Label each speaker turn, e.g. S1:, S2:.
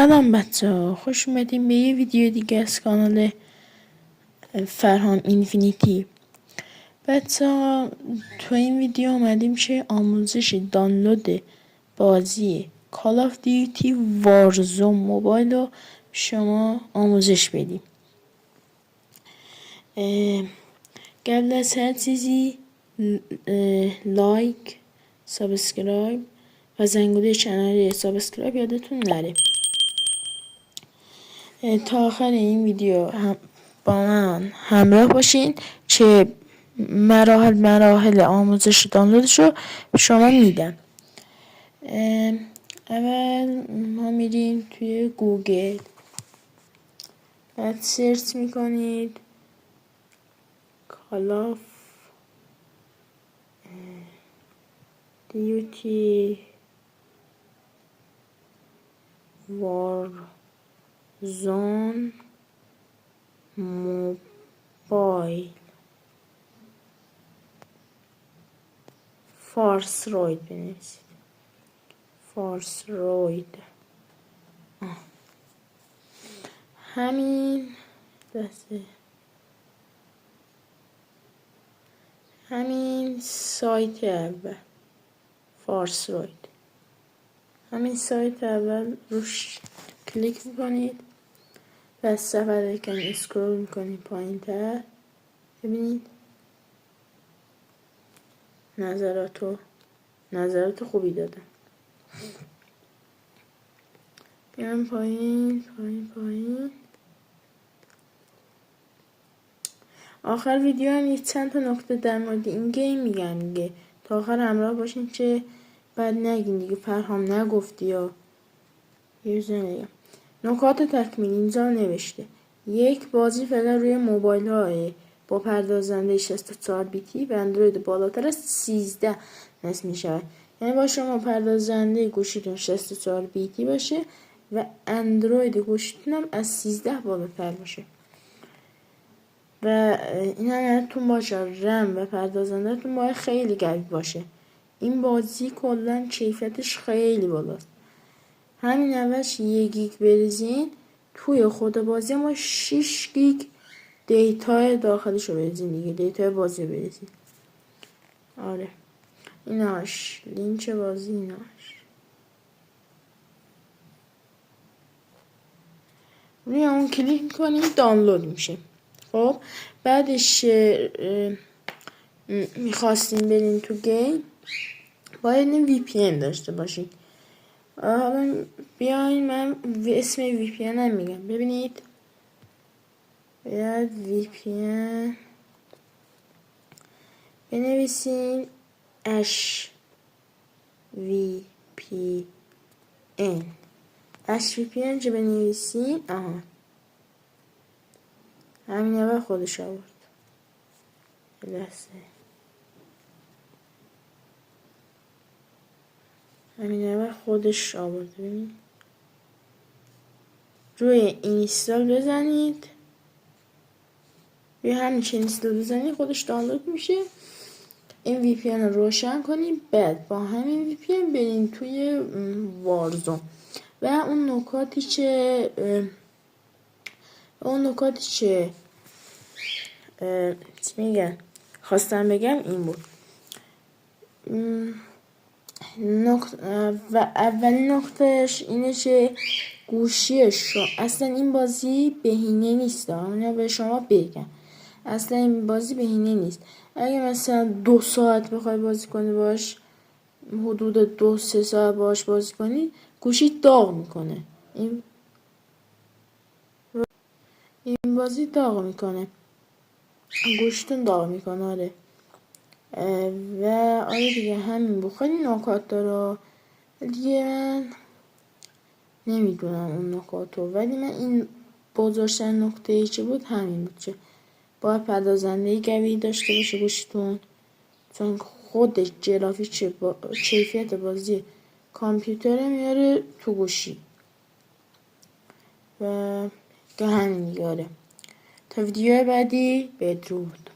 S1: سلام بچه ها، خوش اومدیم به یه ویدیو دیگه از کانال فرهام اینفینیتی. بچه ها تو این ویدیو اومدیم چه آموزش دانلود بازی کال آف دیوتی وارزون موبایل رو شما آموزش بدیم. قبل از هر چیزی لایک، سابسکرایب و زنگوله چنل سابسکرایب یادتون نره. تا آخر این ویدیو با من همراه باشین که مراحل آموزش دانلودش رو به شما میدم. اول ما میریم توی گوگل، بعد سرچ میکنید کال آف دیوتی وارزون موبایل فارس روید بنویسید. فارس روید همین سایت اول فارس روید، همین سایت اول روش کلیک میکنید و از صفحه کم اسکرول میکنید پایین تر. ببینید نظرات خوبی دادم. بیام پایین. آخر ویدیو هم یه چند تا نکته در مورد این گیم میگم دیگه، تا آخر همراه باشین چه بعد نگین دیگه فرهام نگفتی یا یه نکات تکمیلی اینجا نوشته. یک، بازی فعلا روی موبایل های با پردازنده 64 بیتی و اندروید بالاتر از 13 نصب می شود. یعنی با شما پردازنده گوشیتون 64 بیتی باشه و اندروید گوشیتون هم از 13 بالاتر باشه و این هم یادتون باشه رم و پردازنده تون باید خیلی قوی باشه. این بازی کلا کیفیتش خیلی بالاست. همین اولش 1 گیگ بریزین توی خود بازی، ما 6 گیگ دیتا داخلش رو بریزین دیگه، دیتا بازی رو بریزین. آره ایناش لینک بازی ایناش روی اون کلیک میکنید دانلود میشه. خب بعدش میخواستیم بریم تو گیم باید این وی پی ان داشته باشید. حالا بیاین من اسم وی پی ان هم میگم. ببینید باید وی پی ان بنویسین اش وی پی ان چه بنویسین. همین اول خودش آورد. ببینید روی اینستال بزنید، روی همین که اینستال بزنید خودش دانلود میشه. این وی پی ان رو روشن کنید، بعد با همین وی پی ان برین توی وارزون و اون نکاتی که میگن خواستم بگم این بود. و اولین نکتهش اینه که گوشیش اصلا این بازی بهینه نیست. اونو به شما بگم اصلا این بازی بهینه نیست. اگه مثلا 2 ساعت بخوای بازی کنی باش، حدود 2-3 ساعت باش بازی کنی، گوشی داغ میکنه. این بازی داغ میکنه، گوشتون داغ میکنه. آره و آره دیگه همین بود. خیلی نکات داره دیگه، من نمیدونم اون نکاتو، ولی من این بزرگترین نکته چه بود همین بود که باید پردازنده قوی داشته باشه گوشتون، چون خودش گرافیک کیفیت بازی کامپیوتر میاره تو گوشی و که همین دیگه. تا ویدیو بعدی بدرود.